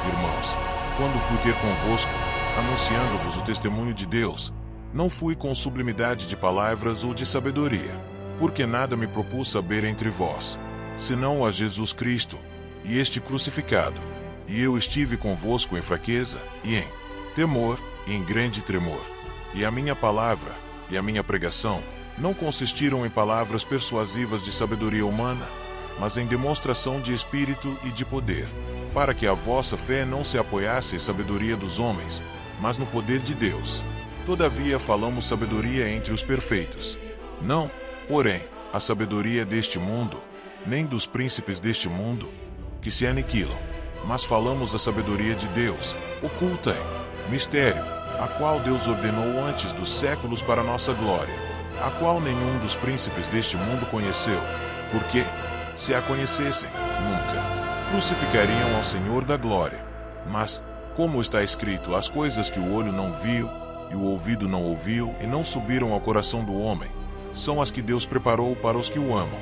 irmãos, quando fui ter convosco, anunciando-vos o testemunho de Deus, não fui com sublimidade de palavras ou de sabedoria, porque nada me propus saber entre vós, senão a Jesus Cristo, e este crucificado. E eu estive convosco em fraqueza, e em temor, e em grande tremor. E a minha palavra, e a minha pregação, não consistiram em palavras persuasivas de sabedoria humana, mas em demonstração de espírito e de poder, para que a vossa fé não se apoiasse em sabedoria dos homens, mas no poder de Deus. Todavia falamos sabedoria entre os perfeitos. Não, porém, a sabedoria deste mundo, nem dos príncipes deste mundo, que se aniquilam, mas falamos a sabedoria de Deus, oculta em mistério, a qual Deus ordenou antes dos séculos para nossa glória, a qual nenhum dos príncipes deste mundo conheceu, porque, se a conhecessem, nunca crucificariam ao Senhor da glória. Mas, como está escrito, as coisas que o olho não viu, e o ouvido não ouviu, e não subiram ao coração do homem, são as que Deus preparou para os que o amam.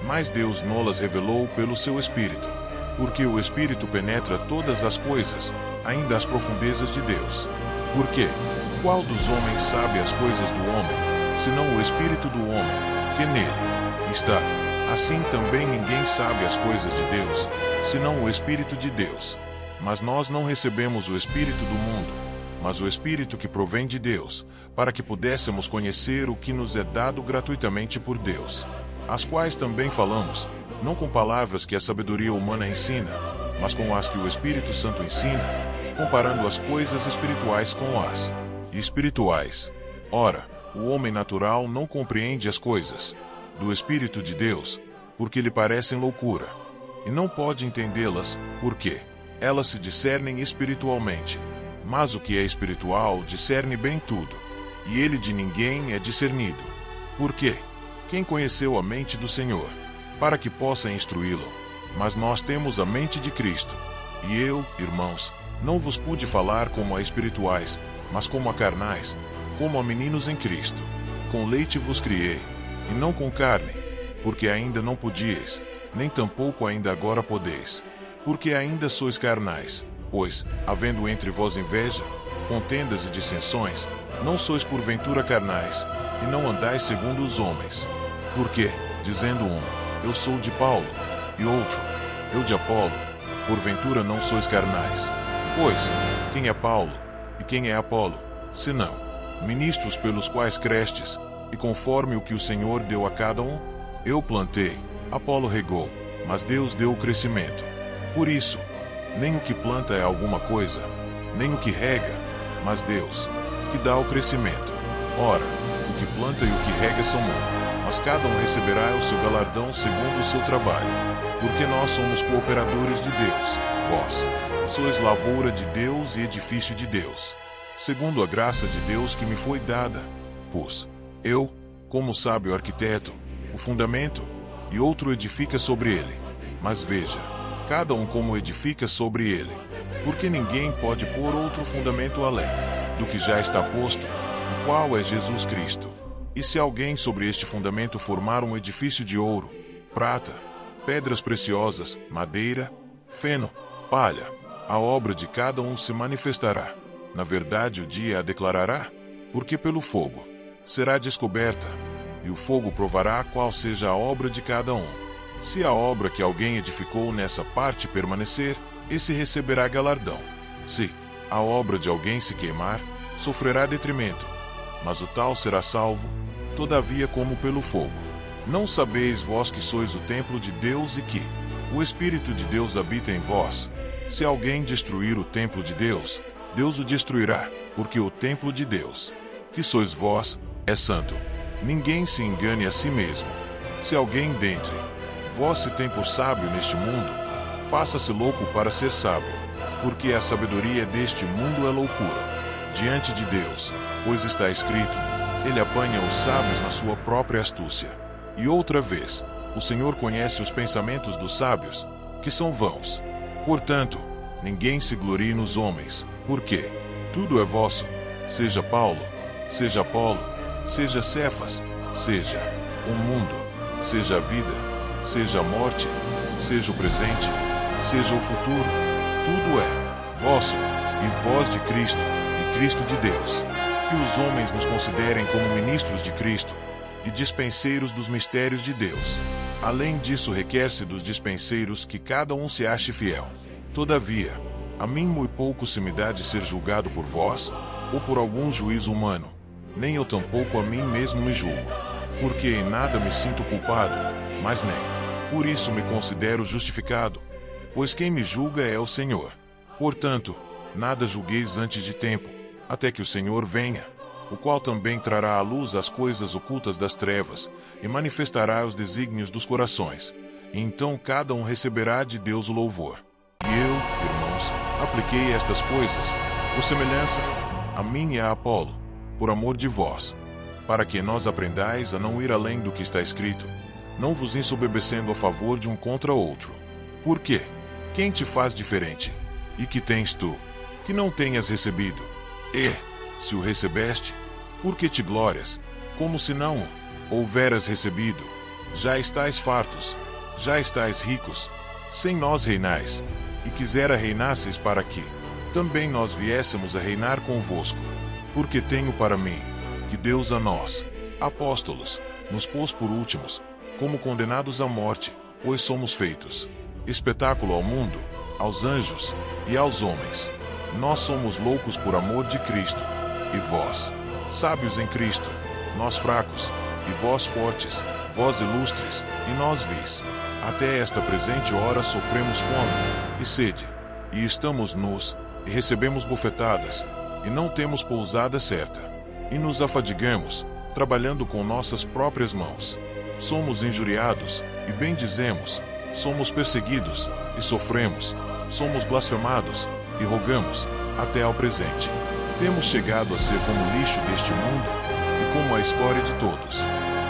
Mas Deus nolas revelou pelo seu Espírito, porque o Espírito penetra todas as coisas, ainda as profundezas de Deus. Porque, qual dos homens sabe as coisas do homem, senão o Espírito do homem, que nele está? Assim também ninguém sabe as coisas de Deus, senão o Espírito de Deus. Mas nós não recebemos o Espírito do mundo, mas o Espírito que provém de Deus, para que pudéssemos conhecer o que nos é dado gratuitamente por Deus, as quais também falamos, não com palavras que a sabedoria humana ensina, mas com as que o Espírito Santo ensina, comparando as coisas espirituais com as espirituais. Ora, o homem natural não compreende as coisas do Espírito de Deus, porque lhe parecem loucura, e não pode entendê-las, porque elas se discernem espiritualmente. Mas o que é espiritual discerne bem tudo, e ele de ninguém é discernido. Porque quem conheceu a mente do Senhor, para que possa instruí-lo? Mas nós temos a mente de Cristo. E eu, irmãos, não vos pude falar como a espirituais, mas como a carnais, como a meninos em Cristo. Com leite vos criei, e não com carne, porque ainda não podíeis, nem tampouco ainda agora podeis, porque ainda sois carnais. Pois, havendo entre vós inveja, contendas e dissensões, não sois porventura carnais, e não andais segundo os homens. Porque, dizendo um, eu sou de Paulo, e outro, eu de Apolo, porventura não sois carnais. Pois, quem é Paulo, e quem é Apolo, senão ministros pelos quais crestes, e conforme o que o Senhor deu a cada um? Eu plantei, Apolo regou, mas Deus deu o crescimento. Por isso, nem o que planta é alguma coisa, nem o que rega, mas Deus, que dá o crescimento. Ora, o que planta e o que rega são um, mas cada um receberá o seu galardão segundo o seu trabalho. Porque nós somos cooperadores de Deus, vós sois lavoura de Deus e edifício de Deus, segundo a graça de Deus que me foi dada. Pus eu, como sábio arquiteto, o fundamento, e outro edifica sobre ele. Mas veja, cada um como edifica sobre ele, porque ninguém pode pôr outro fundamento além do que já está posto, o qual é Jesus Cristo. E se alguém sobre este fundamento formar um edifício de ouro, prata, pedras preciosas, madeira, feno, palha, a obra de cada um se manifestará. Na verdade, o dia a declarará, porque pelo fogo será descoberta, e o fogo provará qual seja a obra de cada um. Se a obra que alguém edificou nessa parte permanecer, esse receberá galardão. Se a obra de alguém se queimar, sofrerá detrimento, mas o tal será salvo, todavia como pelo fogo. Não sabeis vós que sois o templo de Deus e que o Espírito de Deus habita em vós? Se alguém destruir o templo de Deus, Deus o destruirá, porque o templo de Deus, que sois vós, é santo. Ninguém se engane a si mesmo. Se alguém dentre vós se tem por sábio neste mundo, faça-se louco para ser sábio, porque a sabedoria deste mundo é loucura diante de Deus, pois está escrito, ele apanha os sábios na sua própria astúcia. E outra vez, o Senhor conhece os pensamentos dos sábios, que são vãos. Portanto, ninguém se glorie nos homens, porque tudo é vosso, seja Paulo, seja Apolo, seja Cefas, seja o mundo, seja a vida, seja a morte, seja o presente, seja o futuro, tudo é vosso, e vós de Cristo, e Cristo de Deus. Que os homens nos considerem como ministros de Cristo, e dispenseiros dos mistérios de Deus. Além disso, requer-se dos dispenseiros que cada um se ache fiel. Todavia, a mim muito pouco se me dá de ser julgado por vós, ou por algum juízo humano, nem eu tampouco a mim mesmo me julgo, porque em nada me sinto culpado, mas nem por isso me considero justificado, pois quem me julga é o Senhor. Portanto, nada julgueis antes de tempo, até que o Senhor venha, o qual também trará à luz as coisas ocultas das trevas, e manifestará os desígnios dos corações. E então cada um receberá de Deus o louvor. E eu, irmãos, apliquei estas coisas, por semelhança, a mim e a Apolo, por amor de vós, para que nós aprendais a não ir além do que está escrito, não vos ensoberbecendo a favor de um contra outro. Por quê? Quem te faz diferente? E que tens tu, que não tenhas recebido? E, se o recebeste, por que te glórias, como se não o houveras recebido? Já estais fartos, já estais ricos, sem nós reinais, e quisera reinasseis para que também nós viéssemos a reinar convosco. Porque tenho para mim, que Deus a nós, apóstolos, nos pôs por últimos, como condenados à morte, pois somos feitos espetáculo ao mundo, aos anjos e aos homens. Nós somos loucos por amor de Cristo, e vós, sábios em Cristo, nós fracos, e vós fortes, vós ilustres, e nós vis. Até esta presente hora sofremos fome e sede, e estamos nus, e recebemos bofetadas, e não temos pousada certa, e nos afadigamos, trabalhando com nossas próprias mãos. Somos injuriados, e bendizemos, somos perseguidos, e sofremos, somos blasfemados, e rogamos, até ao presente. Temos chegado a ser como lixo deste mundo, e como a escória de todos.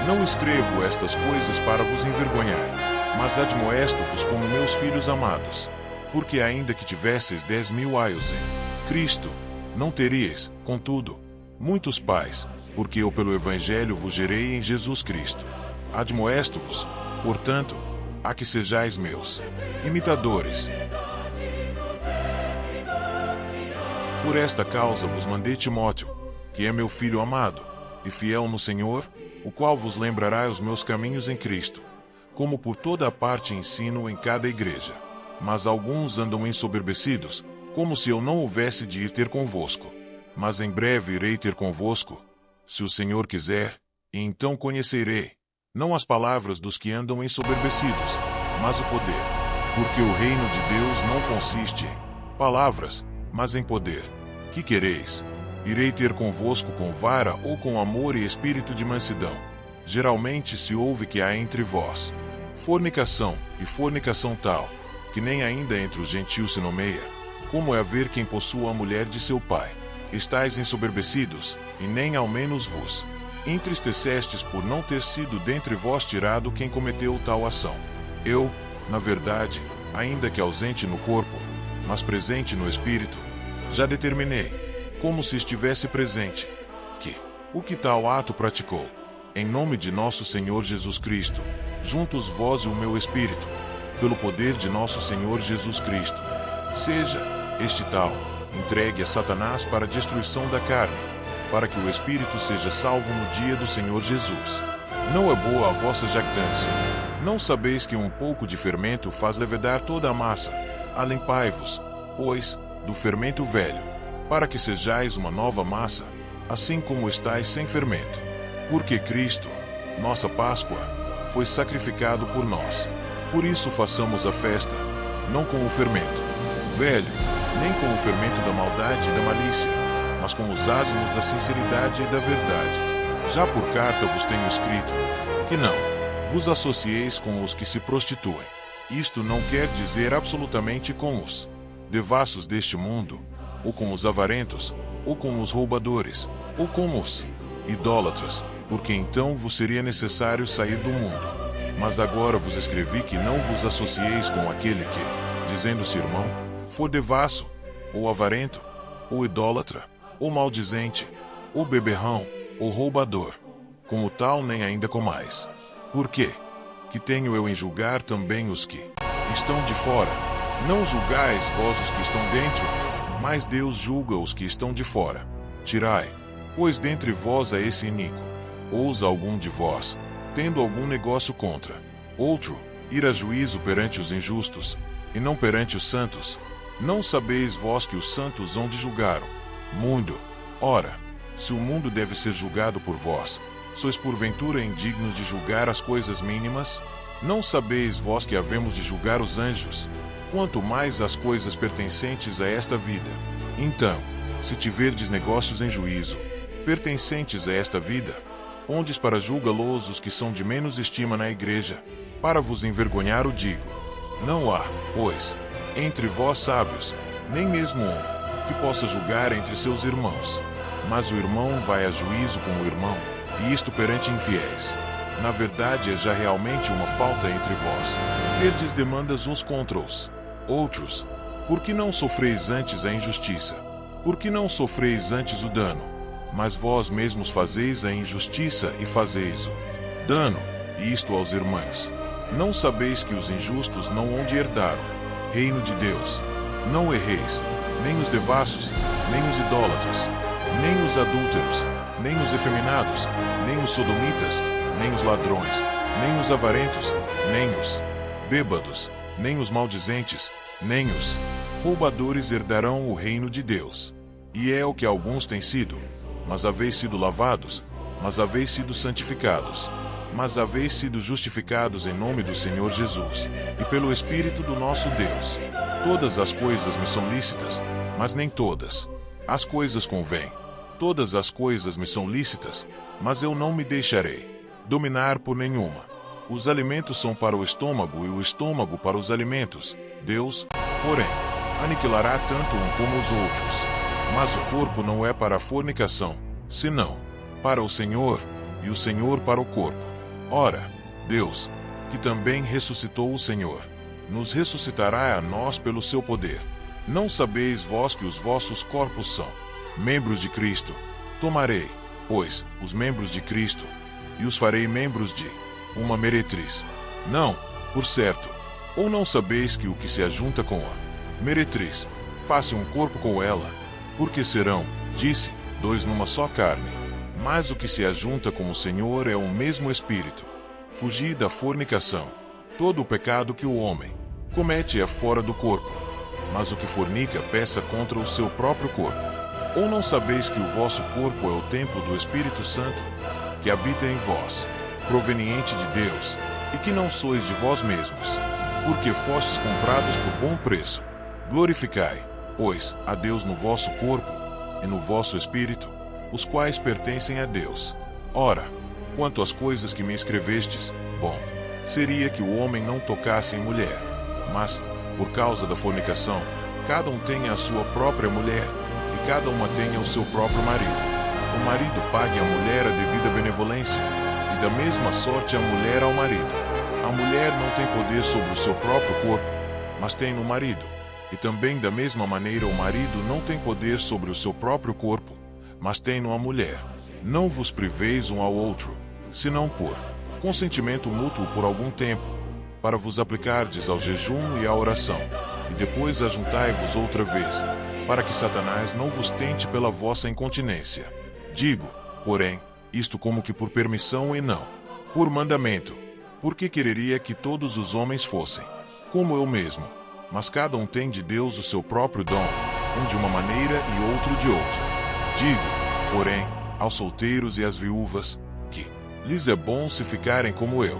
Não escrevo estas coisas para vos envergonhar, mas admoesto-vos como meus filhos amados. Porque ainda que tivesseis 10.000 aios em Cristo, não teríeis, contudo, muitos pais, porque eu pelo Evangelho vos gerei em Jesus Cristo. Admoesto-vos, portanto, a que sejais meus imitadores. Por esta causa vos mandei Timóteo, que é meu filho amado, e fiel no Senhor, o qual vos lembrará os meus caminhos em Cristo, como por toda a parte ensino em cada igreja. Mas alguns andam ensoberbecidos, como se eu não houvesse de ir ter convosco. Mas em breve irei ter convosco, se o Senhor quiser, e então conhecerei, não as palavras dos que andam ensoberbecidos, mas o poder. Porque o reino de Deus não consiste em palavras, mas em poder. Que quereis? Irei ter convosco com vara ou com amor e espírito de mansidão. Geralmente se ouve que há entre vós fornicação, e fornicação tal, que nem ainda entre os gentios se nomeia, como é haver quem possua a mulher de seu pai. Estais ensoberbecidos, e nem ao menos vos entristecestes por não ter sido dentre vós tirado quem cometeu tal ação. Eu, na verdade, ainda que ausente no corpo, mas presente no espírito, já determinei, como se estivesse presente, que o que tal ato praticou, em nome de nosso Senhor Jesus Cristo, juntos vós e o meu espírito, pelo poder de nosso Senhor Jesus Cristo, seja este tal entregue a Satanás para a destruição da carne, para que o espírito seja salvo no dia do Senhor Jesus. Não é boa a vossa jactância. Não sabeis que um pouco de fermento faz levedar toda a massa? Alimpai-vos, pois, do fermento velho, para que sejais uma nova massa, assim como estáis sem fermento. Porque Cristo, nossa Páscoa, foi sacrificado por nós. Por isso façamos a festa, não com o fermento velho, nem com o fermento da maldade e da malícia, mas com os ázimos da sinceridade e da verdade. Já por carta vos tenho escrito, que não vos associeis com os que se prostituem. Isto não quer dizer absolutamente com os devassos deste mundo, ou com os avarentos, ou com os roubadores, ou com os idólatras, porque então vos seria necessário sair do mundo. Mas agora vos escrevi que não vos associeis com aquele que, dizendo-se irmão, for devasso, ou avarento, ou idólatra, ou maldizente, ou beberrão, ou roubador. Como tal nem ainda comais. Por quê? Que tenho eu em julgar também os que estão de fora? Não julgais vós os que estão dentro? Mas Deus julga os que estão de fora. Tirai, pois dentre vós esse iníquo. Ousa algum de vós, tendo algum negócio contra outro, ir a juízo perante os injustos, e não perante os santos? Não sabeis vós que os santos hão de julgar o mundo? Ora, se o mundo deve ser julgado por vós, sois porventura indignos de julgar as coisas mínimas? Não sabeis vós que havemos de julgar os anjos? Quanto mais as coisas pertencentes a esta vida. Então, se tiverdes negócios em juízo, pertencentes a esta vida, pondes para julga-los os que são de menos estima na igreja. Para vos envergonhar o digo. Não há, pois, entre vós sábios, nem mesmo um, que possa julgar entre seus irmãos. Mas o irmão vai a juízo com o irmão, e isto perante infiéis. Na verdade é já realmente uma falta entre vós. Terdes demandas uns contra os outros. Por que não sofreis antes a injustiça? Por que não sofreis antes o dano? Mas vós mesmos fazeis a injustiça e fazeis o dano, e isto aos irmãos. Não sabeis que os injustos não hão de herdar o reino de Deus? Não erreis, nem os devassos, nem os idólatras, nem os adúlteros, nem os efeminados, nem os sodomitas, nem os ladrões, nem os avarentos, nem os bêbados, nem os maldizentes, nem os roubadores herdarão o reino de Deus. E é o que alguns têm sido. Mas haveis sido lavados, mas haveis sido santificados, mas haveis sido justificados em nome do Senhor Jesus, e pelo Espírito do nosso Deus. Todas as coisas me são lícitas, mas nem todas as coisas convêm. Todas as coisas me são lícitas, mas eu não me deixarei dominar por nenhuma. Os alimentos são para o estômago e o estômago para os alimentos. Deus, porém, aniquilará tanto um como os outros. Mas o corpo não é para a fornicação, senão para o Senhor, e o Senhor para o corpo. Ora, Deus, que também ressuscitou o Senhor, nos ressuscitará a nós pelo seu poder. Não sabeis vós que os vossos corpos são membros de Cristo? Tomarei, pois, os membros de Cristo, e os farei membros de uma meretriz. Não, por certo. Ou não sabeis que o que se ajunta com a meretriz, faça um corpo com ela? Porque serão, disse, dois numa só carne. Mas o que se ajunta com o Senhor é o mesmo Espírito. Fugi da fornicação. Todo o pecado que o homem comete é fora do corpo, mas o que fornica peca contra o seu próprio corpo. Ou não sabeis que o vosso corpo é o templo do Espírito Santo, que habita em vós, proveniente de Deus, e que não sois de vós mesmos, porque fostes comprados por bom preço? Glorificai, pois, a Deus no vosso corpo e no vosso espírito, os quais pertencem a Deus. Ora, quanto às coisas que me escrevestes, bom seria que o homem não tocasse em mulher, mas, por causa da fornicação, cada um tenha a sua própria mulher, e cada uma tenha o seu próprio marido. O marido pague à mulher a devida benevolência, e da mesma sorte a mulher ao marido. A mulher não tem poder sobre o seu próprio corpo, mas tem no marido. E também da mesma maneira o marido não tem poder sobre o seu próprio corpo, mas tem-no a mulher. Não vos priveis um ao outro, senão por consentimento mútuo por algum tempo, para vos aplicardes ao jejum e à oração, e depois ajuntai-vos outra vez, para que Satanás não vos tente pela vossa incontinência. Digo, porém, isto como que por permissão e não por mandamento, porque quereria que todos os homens fossem como eu mesmo. Mas cada um tem de Deus o seu próprio dom, um de uma maneira e outro de outra. Digo, porém, aos solteiros e às viúvas, que lhes é bom se ficarem como eu.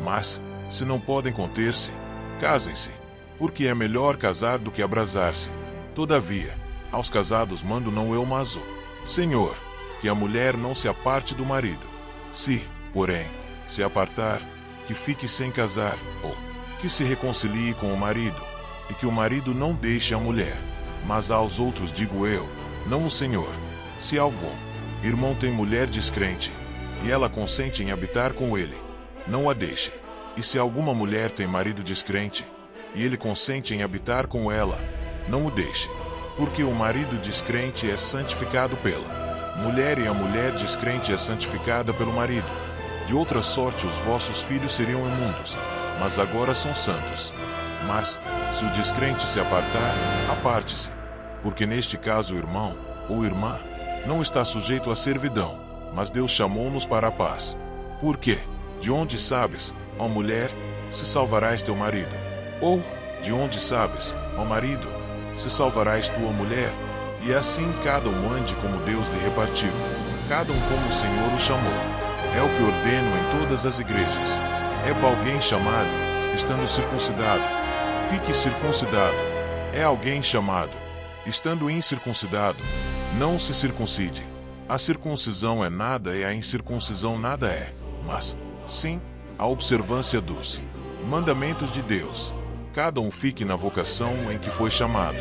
Mas, se não podem conter-se, casem-se, porque é melhor casar do que abrasar-se. Todavia, aos casados mando não eu, mas o Senhor, que a mulher não se aparte do marido. Se, porém, se apartar, que fique sem casar, ou que se reconcilie com o marido, e que o marido não deixe a mulher. Mas aos outros digo eu, não o Senhor: se algum irmão tem mulher descrente, e ela consente em habitar com ele, não a deixe. E se alguma mulher tem marido descrente, e ele consente em habitar com ela, não o deixe. Porque o marido descrente é santificado pela mulher, e a mulher descrente é santificada pelo marido. De outra sorte os vossos filhos seriam imundos, mas agora são santos. Mas, se o descrente se apartar, aparte-se, porque neste caso o irmão, ou irmã, não está sujeito à servidão, mas Deus chamou-nos para a paz. Por quê? De onde sabes, ó mulher, se salvarás teu marido? Ou, de onde sabes, ó marido, se salvarás tua mulher? E assim cada um ande como Deus lhe repartiu, cada um como o Senhor o chamou. É o que ordeno em todas as igrejas. É para alguém chamado, estando circuncidado, fique circuncidado. É alguém chamado, estando incircuncidado, não se circuncide. A circuncisão é nada e a incircuncisão nada é, mas, sim, a observância dos mandamentos de Deus. Cada um fique na vocação em que foi chamado.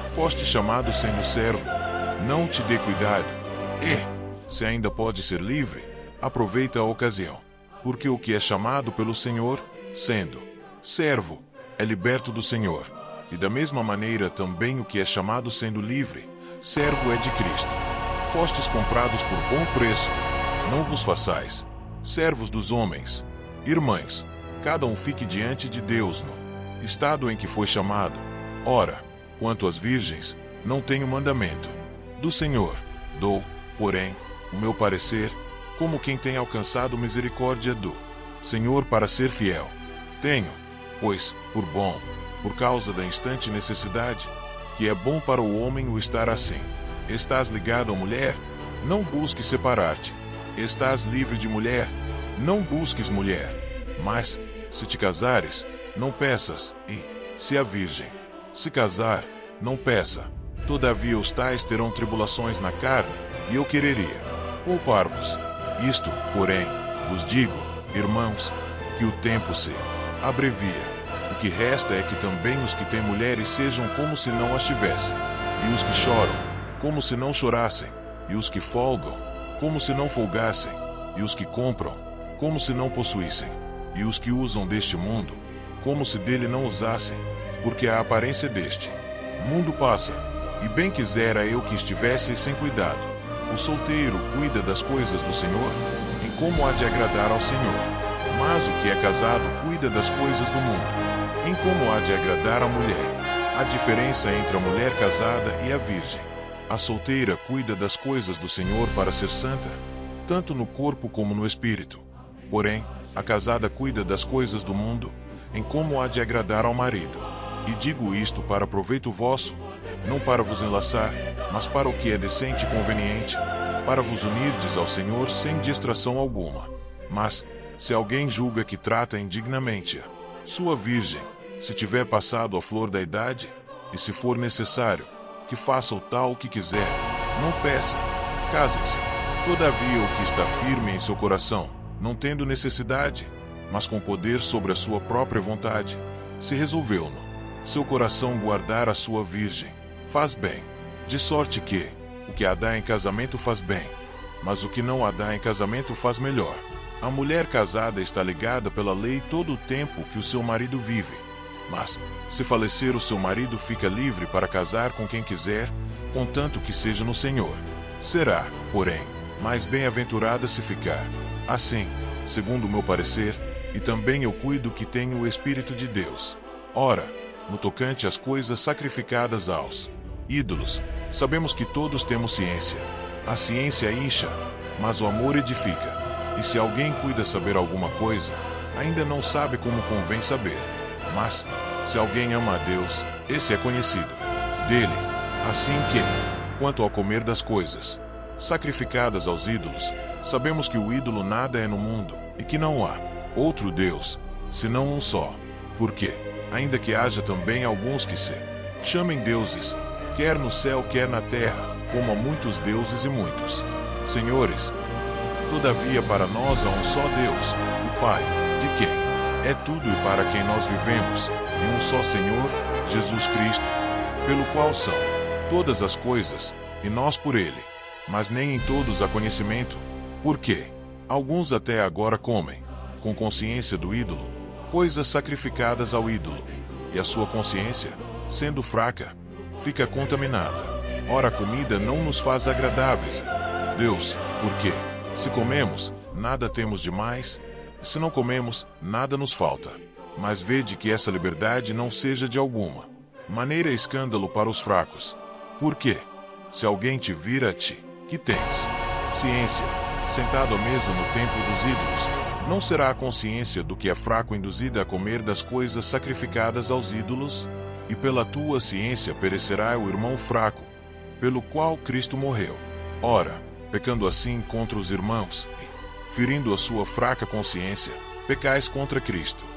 Foste chamado sendo servo, não te dê cuidado. E, se ainda pode ser livre, aproveita a ocasião. Porque o que é chamado pelo Senhor, sendo servo, é liberto do Senhor. E da mesma maneira também o que é chamado sendo livre, servo é de Cristo. Fostes comprados por bom preço, não vos façais servos dos homens. Irmãs, cada um fique diante de Deus no estado em que foi chamado. Ora, quanto às virgens, não tenho mandamento do Senhor. Dou, porém, o meu parecer, como quem tem alcançado misericórdia do Senhor para ser fiel. Tenho, pois, por bom, por causa da instante necessidade, que é bom para o homem o estar assim. Estás ligado à mulher? Não busques separar-te. Estás livre de mulher? Não busques mulher. Mas, se te casares, não peças, e, se a virgem se casar, não peça. Todavia os tais terão tribulações na carne, e eu quereria poupar-vos. Isto, porém, vos digo, irmãos, que o tempo se abrevia. O que resta é que também os que têm mulheres sejam como se não as tivessem, e os que choram, como se não chorassem, e os que folgam, como se não folgassem, e os que compram, como se não possuíssem, e os que usam deste mundo, como se dele não usassem, porque a aparência deste mundo passa, e bem quisera eu que estivesseis sem cuidado. O solteiro cuida das coisas do Senhor, em como há de agradar ao Senhor. Mas o que é casado cuida das coisas do mundo, em como há de agradar à mulher. A diferença entre a mulher casada e a virgem. A solteira cuida das coisas do Senhor para ser santa, tanto no corpo como no espírito. Porém, a casada cuida das coisas do mundo, em como há de agradar ao marido. E digo isto para proveito vosso, não para vos enlaçar, mas para o que é decente e conveniente, para vos unirdes ao Senhor sem distração alguma. Mas, se alguém julga que trata indignamente a sua virgem, se tiver passado a flor da idade, e se for necessário, que faça o tal que quiser, não peça, casem-se. Todavia o que está firme em seu coração, não tendo necessidade, mas com poder sobre a sua própria vontade, se resolveu no seu coração guardar a sua virgem, faz bem, de sorte que, o que a dá em casamento faz bem, mas o que não a dá em casamento faz melhor. A mulher casada está ligada pela lei todo o tempo que o seu marido vive, mas, se falecer o seu marido fica livre para casar com quem quiser, contanto que seja no Senhor. Será, porém, mais bem-aventurada se ficar assim, segundo o meu parecer, e também eu cuido que tenho o Espírito de Deus. Ora, no tocante às coisas sacrificadas aos ídolos, sabemos que todos temos ciência. A ciência incha, mas o amor edifica. E se alguém cuida saber alguma coisa, ainda não sabe como convém saber. Mas, se alguém ama a Deus, esse é conhecido dele. Assim que, quanto ao comer das coisas sacrificadas aos ídolos, sabemos que o ídolo nada é no mundo, e que não há outro Deus, senão um só. Porque, ainda que haja também alguns que se chamem deuses, quer no céu quer na terra, como há muitos deuses e muitos senhores, todavia para nós há um só Deus, o Pai, de quem é tudo e para quem nós vivemos, e um só Senhor, Jesus Cristo, pelo qual são todas as coisas, e nós por ele. Mas nem em todos há conhecimento, porque alguns até agora comem, com consciência do ídolo, coisas sacrificadas ao ídolo, e a sua consciência, sendo fraca, fica contaminada. Ora, a comida não nos faz agradáveis a Deus, porque, se comemos, nada temos de mais, e se não comemos, nada nos falta. Mas vede que essa liberdade não seja de alguma maneira escândalo para os fracos. Por quê? Se alguém te vir a ti, que tens ciência, sentado à mesa no templo dos ídolos, não será a consciência do que é fraco induzida a comer das coisas sacrificadas aos ídolos? E pela tua ciência perecerá o irmão fraco, pelo qual Cristo morreu. Ora, pecando assim contra os irmãos, e ferindo a sua fraca consciência, pecais contra Cristo.